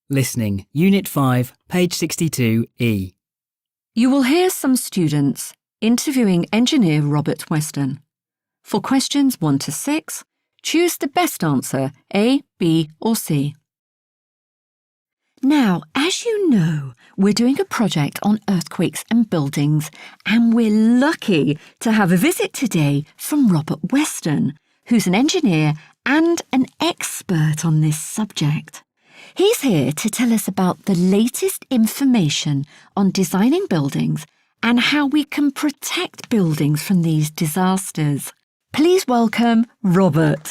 Listening, Unit 5, page 62E. You will hear some students interviewing engineer Robert Weston. For questions 1 to 6, choose the best answer, A, B or C. Now, as you know, we're doing a project on earthquakes and buildings, and we're lucky to have a visit today from Robert Weston, who's an engineer and an expert on this subject. He's here to tell us about the latest information on designing buildings and how we can protect buildings from these disasters. Please welcome Robert.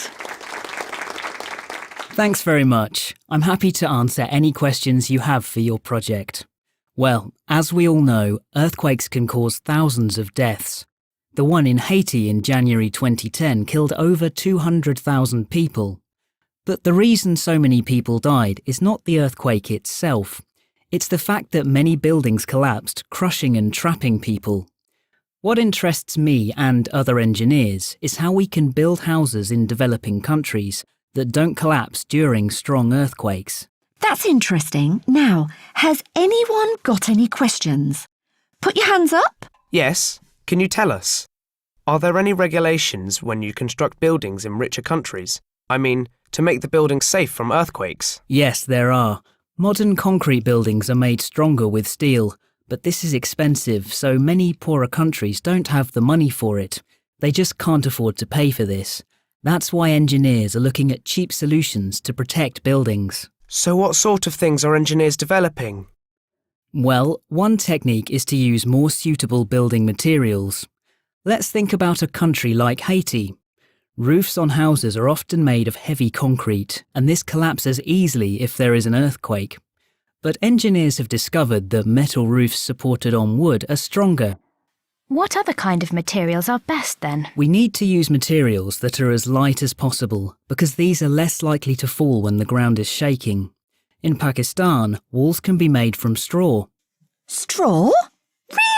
Thanks very much. I'm happy to answer any questions you have for your project. Well, as we all know, earthquakes can cause thousands of deaths. The one in Haiti in January 2010 killed over 200,000 people. But the reason so many people died is not the earthquake itself. It's the fact that many buildings collapsed, crushing and trapping people. What interests me and other engineers is how we can build houses in developing countries that don't collapse during strong earthquakes. That's interesting. Now, has anyone got any questions? Put your hands up. Yes. Can you tell us? Are there any regulations when you construct buildings in richer countries? I mean, to make the buildings safe from earthquakes? Yes, there are. Modern concrete buildings are made stronger with steel, but this is expensive, so many poorer countries don't have the money for it. They just can't afford to pay for this. That's why engineers are looking at cheap solutions to protect buildings. So what sort of things are engineers developing? Well, one technique is to use more suitable building materials. Let's think about a country like Haiti. Roofs on houses are often made of heavy concrete, and this collapses easily if there is an earthquake. But engineers have discovered that metal roofs supported on wood are stronger. What other kind of materials are best then? We need to use materials that are as light as possible, because these are less likely to fall when the ground is shaking. In Pakistan, walls can be made from straw. Straw?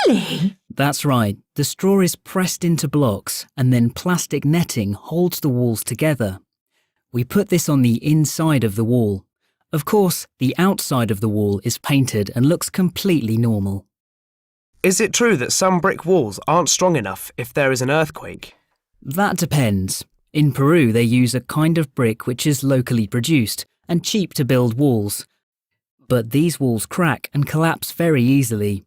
Really? That's right. The straw is pressed into blocks, and then plastic netting holds the walls together. We put this on the inside of the wall. Of course, the outside of the wall is painted and looks completely normal. Is it true that some brick walls aren't strong enough if there is an earthquake? That depends. In Peru, they use a kind of brick which is locally produced and cheap to build walls. But these walls crack and collapse very easily.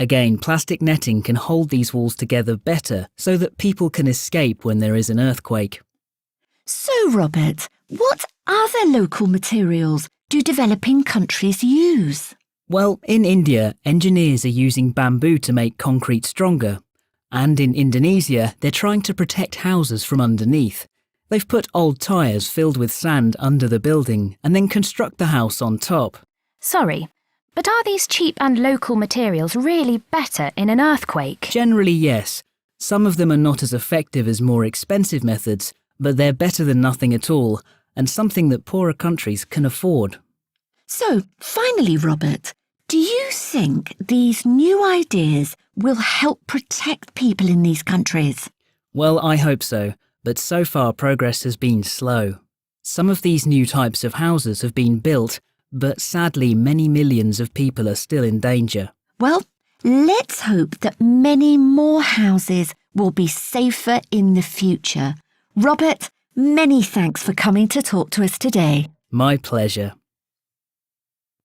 Again, plastic netting can hold these walls together better so that people can escape when there is an earthquake. So, Robert, what other local materials do developing countries use? Well, in India, engineers are using bamboo to make concrete stronger. And in Indonesia, they're trying to protect houses from underneath. They've put old tyres filled with sand under the building and then construct the house on top. Sorry, but are these cheap and local materials really better in an earthquake? Generally, yes. Some of them are not as effective as more expensive methods, but they're better than nothing at all, and something that poorer countries can afford. So, finally, Robert, do you think these new ideas will help protect people in these countries? Well, I hope so, but so far progress has been slow. Some of these new types of houses have been built, but sadly many millions of people are still in danger. Well, let's hope that many more houses will be safer in the future. Robert, many thanks for coming to talk to us today. My pleasure.